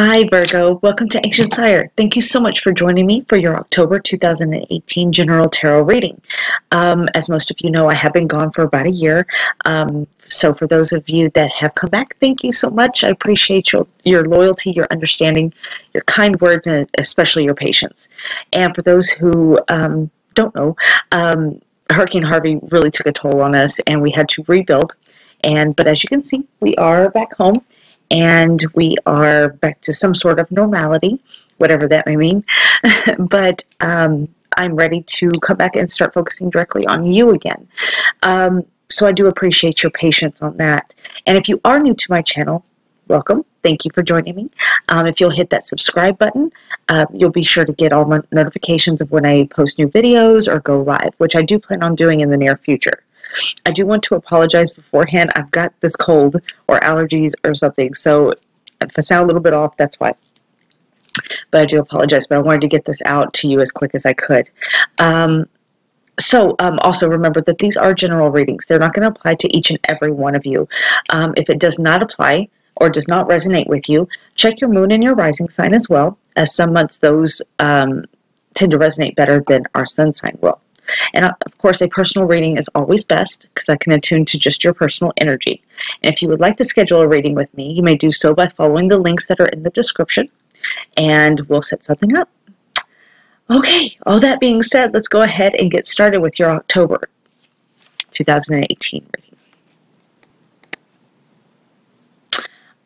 Hi Virgo, welcome to ancientsire. Thank you so much for joining me for your October 2018 General Tarot reading. As most of you know, I have been gone for about a year. So for those of you that have come back, thank you so much. I appreciate your loyalty, your understanding, your kind words, and especially your patience. And for those who don't know, Hurricane Harvey really took a toll on us and we had to rebuild. But as you can see, we are back home. And we are back to some sort of normality, whatever that may mean. But I'm ready to come back and start focusing directly on you again. So I do appreciate your patience on that. And if you are new to my channel, welcome. Thank you for joining me. If you'll hit that subscribe button, you'll be sure to get all my notifications of when I post new videos or go live, which I do plan on doing in the near future. I do want to apologize beforehand. I've got this cold or allergies or something, so if I sound a little bit off, that's why. But I do apologize, but I wanted to get this out to you as quick as I could. Also remember that these are general readings. They're not going to apply to each and every one of you. If it does not apply or does not resonate with you, check your moon and your rising sign as well, as some months those tend to resonate better than our sun sign will. And of course, a personal reading is always best because I can attune to just your personal energy. And if you would like to schedule a reading with me, you may do so by following the links that are in the description, and we'll set something up. Okay, all that being said, let's go ahead and get started with your October 2018 reading.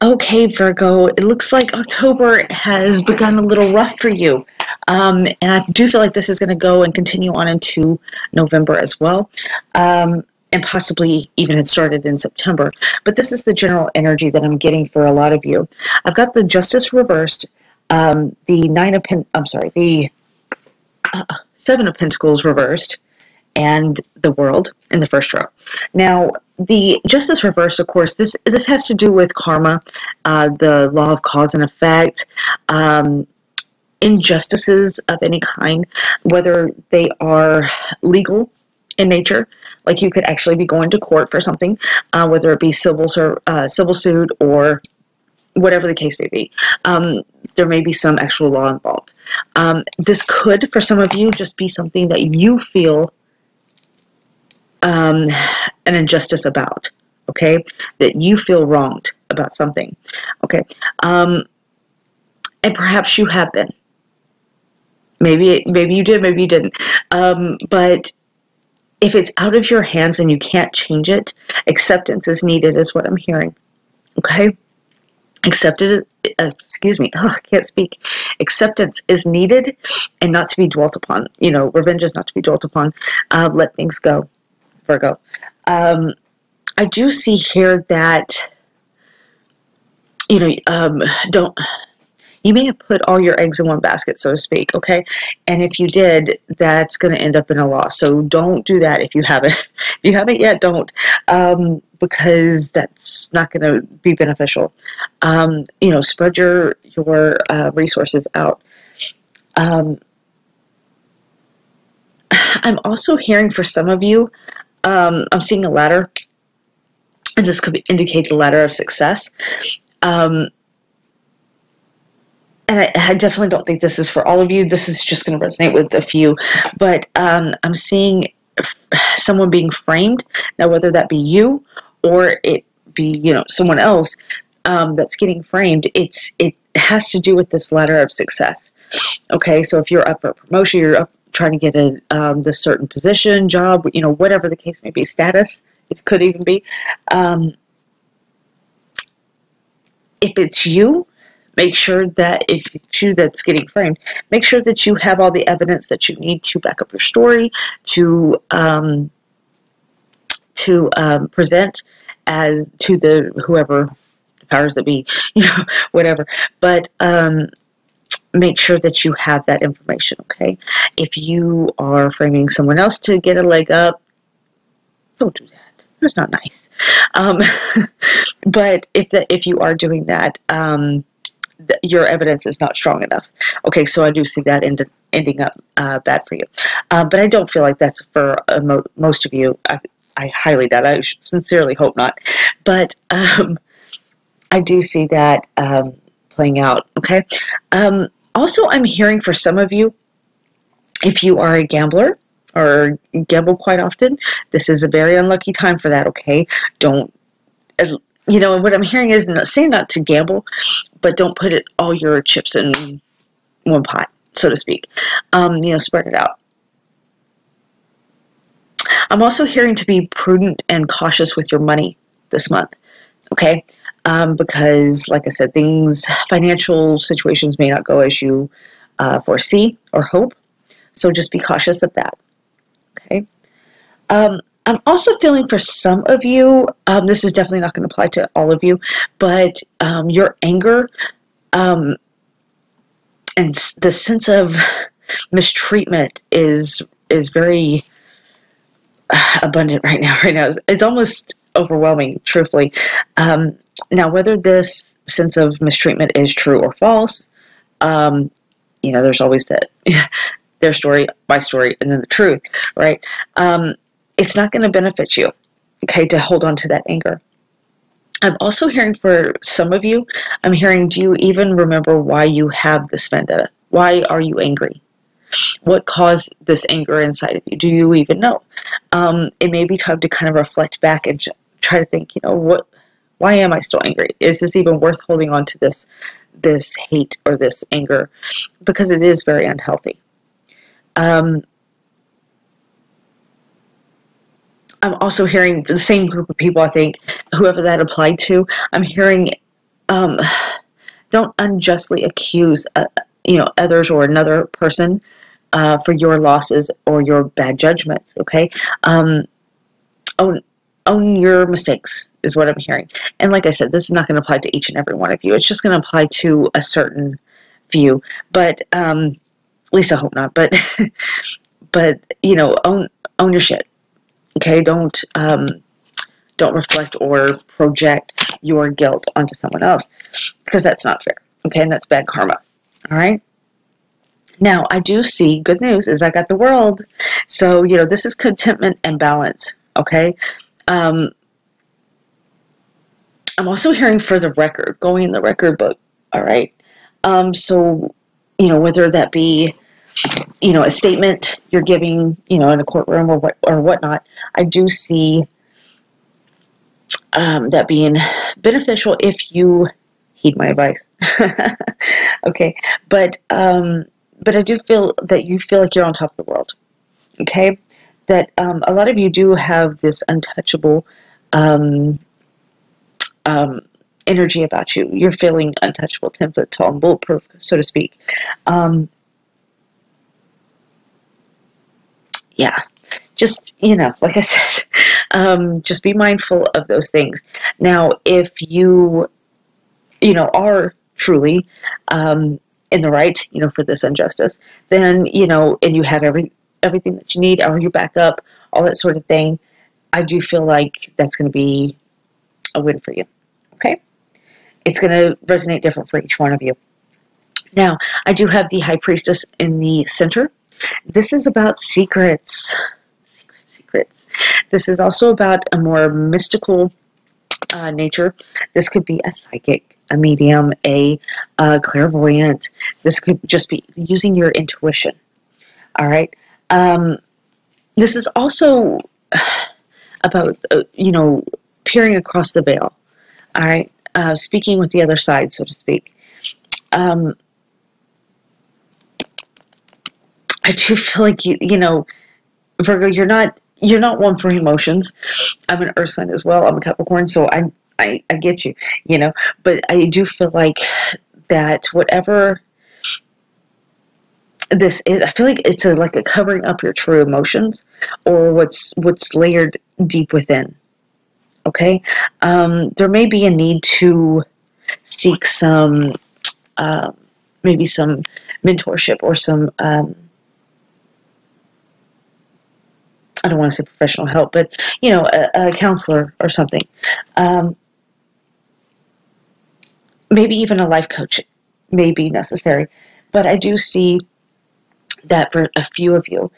Okay, Virgo, it looks like October has begun a little rough for you. And I do feel like this is going to go and continue on into November as well. And possibly even had started in September. But this is the general energy that I'm getting for a lot of you. I've got the Justice reversed, the Seven of Pentacles reversed, and the World in the first row. Now, the Justice reversed, of course, this has to do with karma, the law of cause and effect, injustices of any kind, whether they are legal in nature, like you could actually be going to court for something, whether it be civil suit or whatever the case may be. There may be some actual law involved. This could, for some of you, just be something that you feel an injustice about, okay? That you feel wronged about something, okay? And perhaps you have been. Maybe you did, maybe you didn't. But if it's out of your hands and you can't change it, acceptance is needed, is what I'm hearing, okay? Excuse me, I can't speak. Acceptance is needed and not to be dwelt upon. You know, revenge is not to be dwelt upon. Let things go, Virgo. I do see here that, you know, you may have put all your eggs in one basket, so to speak, okay? And if you did, that's going to end up in a loss. So don't do that if you haven't. If you haven't yet, don't, because that's not going to be beneficial. You know, spread your resources out. I'm also hearing for some of you, I'm seeing a ladder, and this could indicate the ladder of success. And I definitely don't think this is for all of you. This is just going to resonate with a few. But I'm seeing someone being framed. Now, whether that be you or it be, you know, someone else that's getting framed, it has to do with this ladder of success. Okay, so if you're up for a promotion, you're up trying to get this certain position, job, you know, whatever the case may be, status, it could even be. If it's you, make sure that if it's you that's getting framed, make sure that you have all the evidence that you need to back up your story, to present as to whoever the powers that be, you know, whatever. But make sure that you have that information, okay? If you are framing someone else to get a leg up, don't do that. That's not nice. But if you are doing that, your evidence is not strong enough. Okay, so I do see that ending up bad for you. But I don't feel like that's for most of you. I highly doubt. I sincerely hope not. But I do see that playing out, okay? Also, I'm hearing for some of you, if you are a gambler or gamble quite often, this is a very unlucky time for that, okay? Don't, what I'm hearing is not saying not to gamble, but don't put all your chips in one pot, so to speak. Spread it out. I'm also hearing to be prudent and cautious with your money this month, okay? Because, like I said, financial situations may not go as you foresee or hope, so just be cautious of that, okay? I'm also feeling for some of you, this is definitely not going to apply to all of you, but your anger and the sense of mistreatment is very abundant right now. It's almost overwhelming, truthfully. Now, whether this sense of mistreatment is true or false, there's always that their story, my story, and then the truth, right? It's not going to benefit you, okay, to hold on to that anger. I'm also hearing for some of you, do you even remember why you have this vendetta? Why are you angry? What caused this anger inside of you? Do you even know? It may be time to kind of reflect back and try to think, why am I still angry? Is this even worth holding on to this hate or this anger? Because it is very unhealthy. I'm also hearing the same group of people, I think, whoever that applied to, I'm hearing, don't unjustly accuse, others or another person for your losses or your bad judgments, okay? Own your mistakes is what I'm hearing. And like I said, this is not going to apply to each and every one of you. It's just going to apply to a certain few. But, at least I hope not. But, own your shit. Okay, don't reflect or project your guilt onto someone else, because that's not fair. Okay, and that's bad karma. All right. Now, I do see good news is I got the World, so this is contentment and balance. Okay. I'm also hearing for the record, going in the record book. All right. So whether that be a statement you're giving, in a courtroom or whatnot, I do see that being beneficial if you heed my advice. Okay, but I do feel that you feel like you're on top of the world. Okay, that a lot of you do have this untouchable energy about you. You're feeling untouchable, 10 foot tall, and bulletproof, so to speak. Yeah, just, like I said, just be mindful of those things. Now, if you, are truly in the right, for this injustice, then, and you have everything that you need, or you back up, all that sort of thing, I do feel like that's going to be a win for you, okay? It's going to resonate different for each one of you. Now, I do have the High Priestess in the center. This is about secrets. Secrets. This is also about a more mystical nature. This could be a psychic, a medium, a clairvoyant. This could just be using your intuition. All right. This is also about, peering across the veil. All right. Speaking with the other side, so to speak. I do feel like Virgo, you're not one for emotions. I'm an Earth sign as well. I'm a Capricorn, so I get you, But I do feel like that whatever this is, I feel like it's like a covering up your true emotions or what's layered deep within. Okay, there may be a need to seek some maybe some mentorship or some. I don't want to say professional help, but, a counselor or something. Maybe even a life coach may be necessary. But I do see that for a few of you.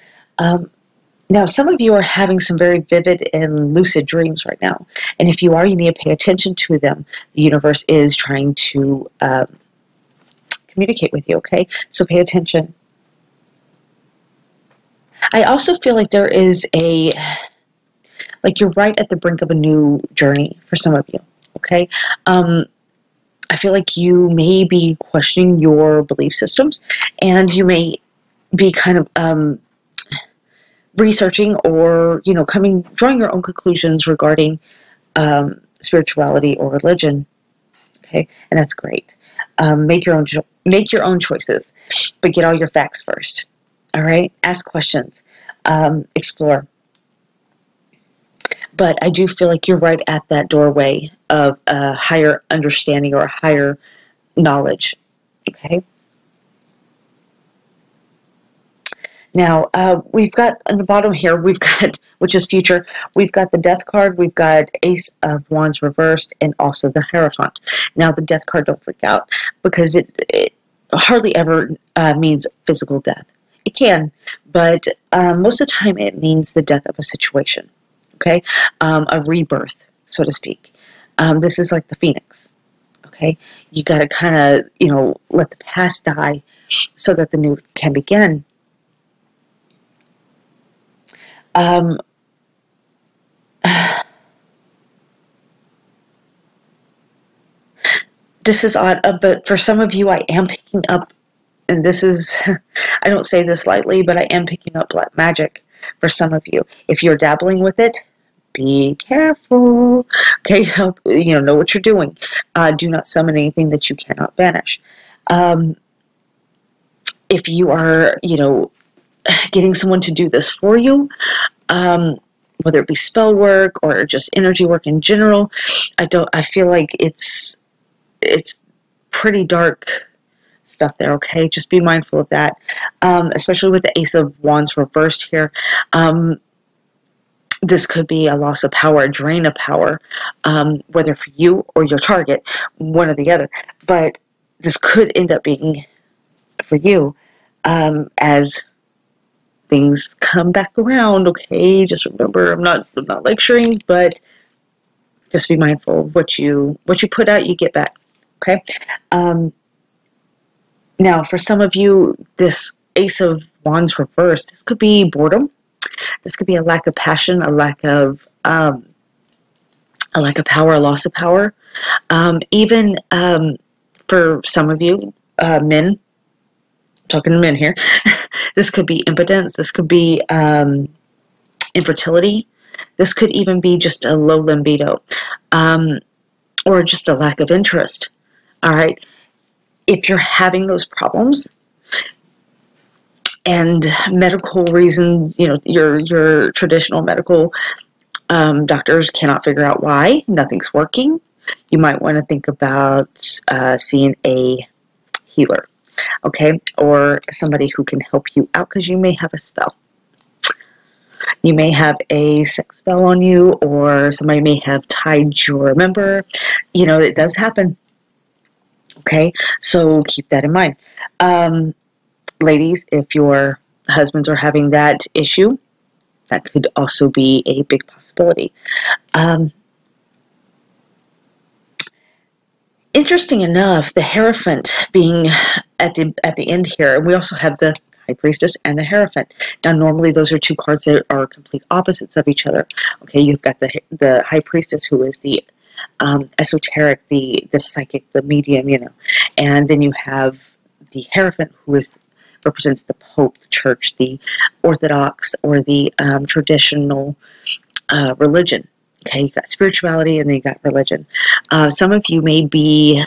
Now, some of you are having some very vivid and lucid dreams right now. And if you are, you need to pay attention to them. The universe is trying to communicate with you, okay? So pay attention. I also feel like there is like you're right at the brink of a new journey for some of you, okay? I feel like you may be questioning your belief systems, and you may be kind of researching or, drawing your own conclusions regarding spirituality or religion, okay? And that's great. Make your own choices, but get all your facts first, all right? Ask questions, explore. But I do feel like you're right at that doorway of a higher understanding or a higher knowledge, okay? Now, we've got on the bottom here, which is future, we've got the Death card, we've got Ace of Wands reversed, and also the Hierophant. Now, the Death card, don't freak out, because it hardly ever means physical death. It can, but most of the time it means the death of a situation, okay? A rebirth, so to speak. This is like the phoenix, okay? You got to kind of, let the past die so that the new can begin. This is odd, but for some of you, I am picking up, and this is, I don't say this lightly, but I am picking up black magic for some of you. If you're dabbling with it, be careful. Okay, know what you're doing. Do not summon anything that you cannot banish. If you are, getting someone to do this for you, whether it be spell work or just energy work in general, I feel like it's pretty dark stuff there, okay? Just be mindful of that, especially with the Ace of Wands reversed here. This could be a loss of power, a drain of power, whether for you or your target, one or the other. But this could end up being for you, as things come back around, okay? Just remember, I'm not lecturing, but just be mindful of what you put out, you get back, okay? Now, for some of you, this Ace of Wands reversed, this could be boredom. This could be a lack of passion, a lack of power, a loss of power. Even for some of you, men, talking to men here, this could be impotence. This could be infertility. This could even be just a low libido, or just a lack of interest. All right. If you're having those problems, and medical reasons, your traditional medical doctors cannot figure out why nothing's working, you might want to think about seeing a healer, okay, or somebody who can help you out, because you may have a spell. You may have a sex spell on you, or somebody may have tied your member. It does happen. Okay, so keep that in mind. Ladies, if your husbands are having that issue, that could also be a big possibility. Interesting enough, the Hierophant being at the end here, and we also have the High Priestess and the Hierophant. Now, normally those are two cards that are complete opposites of each other. Okay, you've got the High Priestess, who is the esoteric, the psychic, the medium, and then you have the Hierophant, who represents the Pope, the Church, the Orthodox, or the traditional religion. Okay, you've got spirituality, and then you've got religion. Some of you may be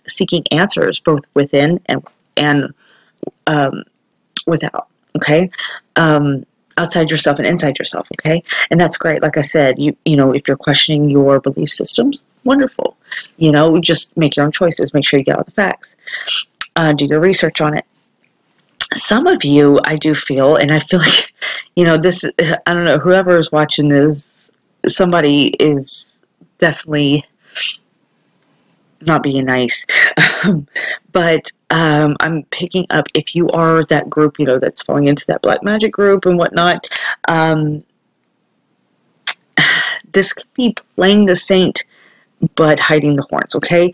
seeking answers both within and without. Okay, outside yourself and inside yourself. Okay, and that's great. Like I said, if you're questioning your belief systems, wonderful. Just make your own choices. Make sure you get all the facts. Do your research on it. Some of you, I do feel, and I feel like, this, I don't know, whoever is watching this, somebody is definitely not being nice. But I'm picking up, if you are that group, that's falling into that black magic group and whatnot, this could be playing the saint, but hiding the horns, okay?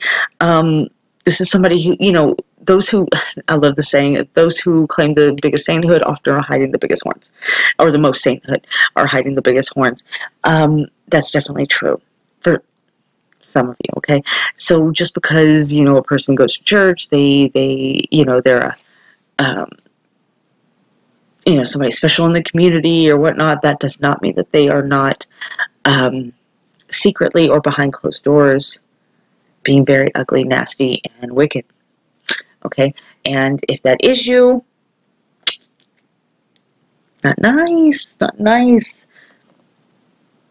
This is somebody who, those who, I love the saying, those who claim the biggest sainthood often are hiding the biggest horns, or the most sainthood are hiding the biggest horns. That's definitely true for some of you, okay? So just because, you know, a person goes to church, they you know, they're you know, somebody special in the community or whatnot, that does not mean that they are not secretly or behind closed doors being very ugly, nasty, and wicked, okay? And if that is you, not nice, not nice.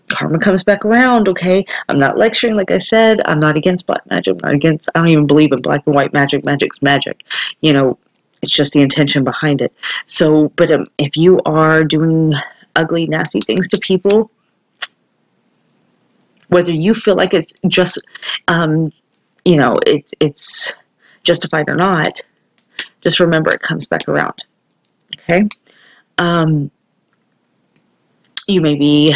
Karma comes back around, okay? I'm not lecturing, like I said. I'm not against black magic. I'm not against, I don't even believe in black and white magic. Magic's magic. You know, it's just the intention behind it. So, but if you are doing ugly, nasty things to people, whether you feel like it's just, you know, it's justified or not, just remember it comes back around, okay? Maybe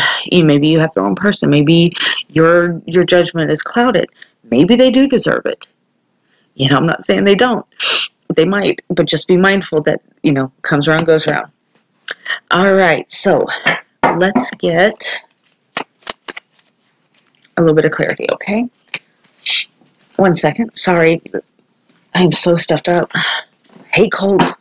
you have the wrong person. Maybe your judgment is clouded. Maybe they do deserve it. You know, I'm not saying they don't. They might, but just be mindful that, you know, comes around, goes around. All right, so let's get a little bit of clarity, okay? 1 second. Sorry, I'm so stuffed up. I hate colds.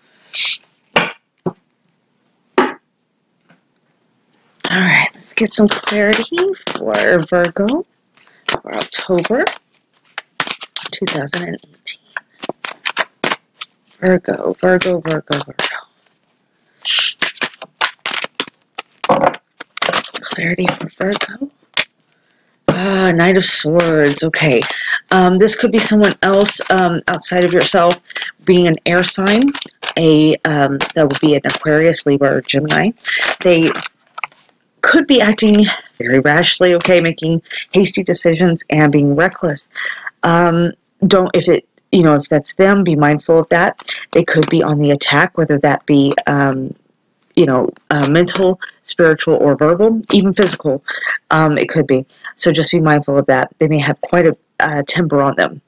All right, let's get some clarity for Virgo for October 2018. Virgo, Virgo, Virgo, Virgo. Clarity for Virgo. Knight of Swords. Okay. This could be someone else outside of yourself, being an air sign. That would be an Aquarius, Libra, or Gemini. They could be acting very rashly, okay, making hasty decisions and being reckless. If that's them, be mindful of that. They could be on the attack, whether that be, mental, spiritual, or verbal, even physical. It could be. So just be mindful of that. They may have quite a temper on them.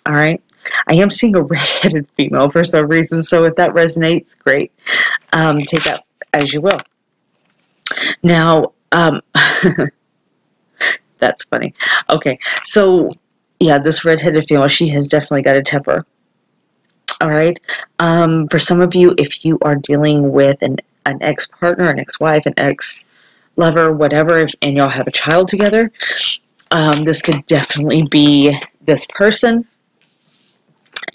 All right. I am seeing a red-headed female for some reason, so if that resonates, great. Take that as you will. Now, that's funny. Okay, so, yeah, this red-headed female, she has definitely got a temper. All right? For some of you, if you are dealing with an ex-partner, an ex-wife, an ex-lover, whatever, and y'all have a child together, this could definitely be this person.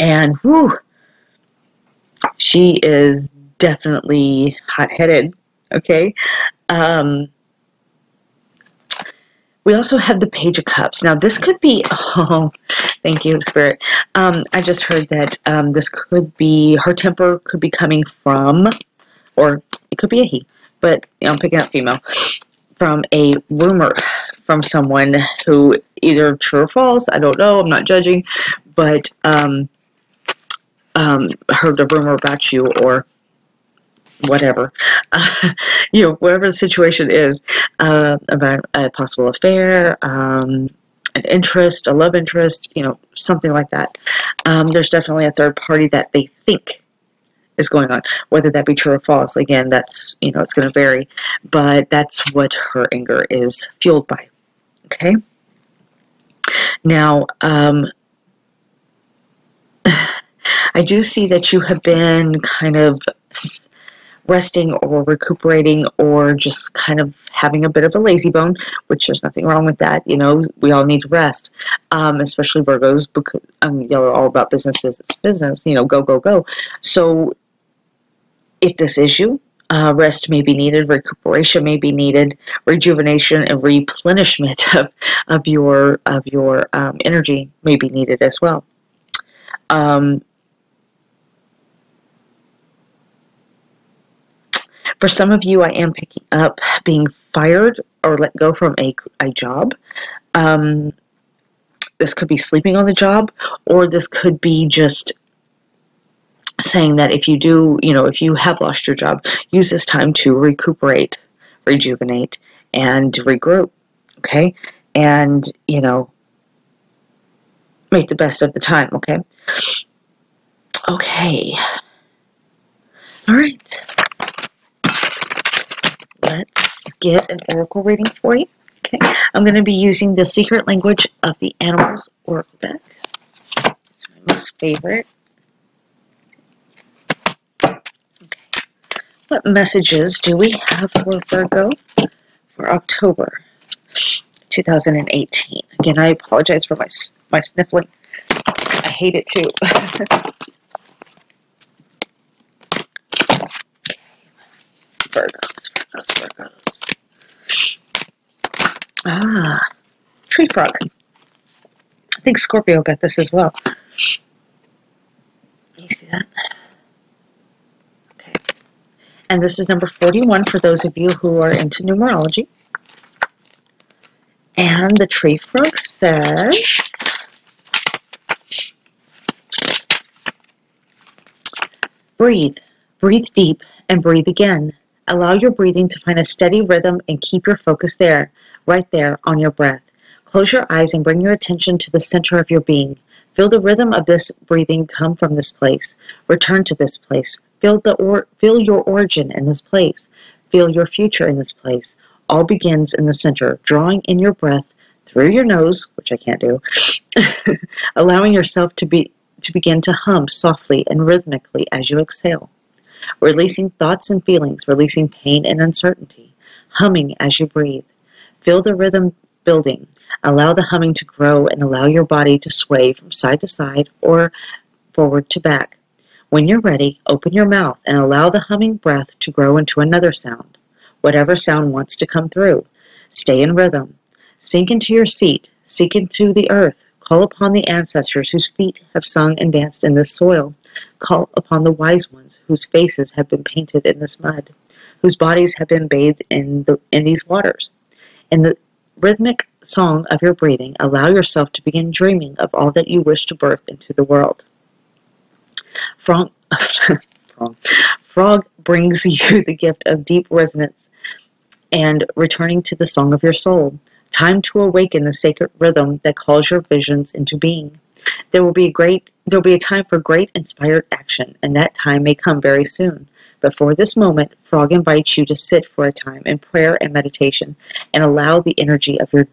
And, whew, she is definitely hot-headed, okay? We also have the Page of Cups. Now, this could be, oh, thank you, Spirit. I just heard that this could be, her temper could be coming from, or it could be a he, but I'm picking up female, from a rumor from someone who, either true or false, I don't know, I'm not judging, but heard a rumor about you, or whatever, whatever the situation is, about a possible affair, an interest, a love interest, something like that. There's definitely a third party that they think is going on, whether that be true or false. Again, that's, it's going to vary, but that's what her anger is fueled by. Okay. Now, I do see that you have been kind of resting or recuperating, or just kind of having a bit of a lazy bone, which there's nothing wrong with that. We all need to rest, especially Virgos, because y'all are all about business, go, go, go. So if this is you, rest may be needed, recuperation may be needed, rejuvenation and replenishment of your energy may be needed as well. For some of you, I am picking up being fired or let go from a job. This could be sleeping on the job, or this could be just saying that if you do, if you have lost your job, use this time to recuperate, rejuvenate, and regroup, okay? And, make the best of the time, okay? Okay. All right. Let's get an oracle reading for you. Okay. I'm going to be using the Secret Language of the Animals Oracle deck. It's my most favorite. Okay. What messages do we have for Virgo for October 2018? Again, I apologize for my sniffling. I hate it too. Virgos. Tree frog. I think Scorpio got this as well. You see that? Okay. And this is number 41 for those of you who are into numerology. And the tree frog says, breathe. Breathe deep and breathe again. Allow your breathing to find a steady rhythm and keep your focus there, right there on your breath. Close your eyes and bring your attention to the center of your being. Feel the rhythm of this breathing come from this place. Return to this place. Feel your origin in this place. Feel your future in this place. All begins in the center, drawing in your breath through your nose, which I can't do, allowing yourself to begin to hum softly and rhythmically as you exhale. Releasing thoughts and feelings, releasing pain and uncertainty, humming as you breathe. Feel the rhythm building. Allow the humming to grow and allow your body to sway from side to side or forward to back. When you're ready, open your mouth and allow the humming breath to grow into another sound, whatever sound wants to come through. Stay in rhythm. Sink into your seat. Sink into the earth. Call upon the ancestors whose feet have sung and danced in this soil. Call upon the wise ones whose faces have been painted in this mud, whose bodies have been bathed in these waters. In the rhythmic song of your breathing, allow yourself to begin dreaming of all that you wish to birth into the world. Frog brings you the gift of deep resonance and returning to the song of your soul. Time to awaken the sacred rhythm that calls your visions into being. There will be a time for great inspired action, and that time may come very soon. But for this moment, Frog invites you to sit for a time in prayer and meditation and allow the energy of your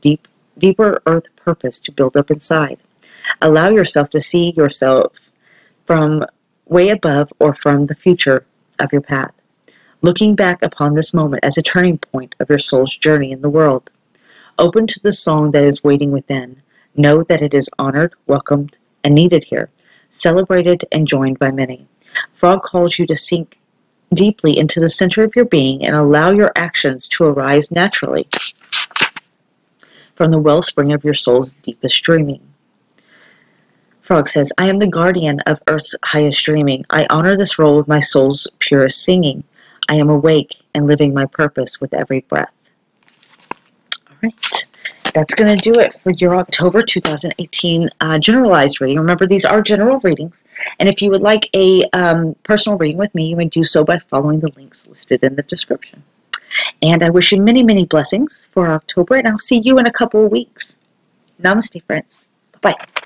deeper earth purpose to build up inside. Allow yourself to see yourself from way above or from the future of your path, looking back upon this moment as a turning point of your soul's journey in the world. Open to the song that is waiting within. Know that it is honored, welcomed, and needed here, celebrated and joined by many. Frog calls you to sink deeply into the center of your being and allow your actions to arise naturally from the wellspring of your soul's deepest dreaming. Frog says, I am the guardian of Earth's highest dreaming. I honor this role with my soul's purest singing. I am awake and living my purpose with every breath. All right. That's going to do it for your October 2018 generalized reading. Remember, these are general readings. And if you would like a personal reading with me, you may do so by following the links listed in the description. And I wish you many, many blessings for October, and I'll see you in a couple of weeks. Namaste, friends. Bye-bye.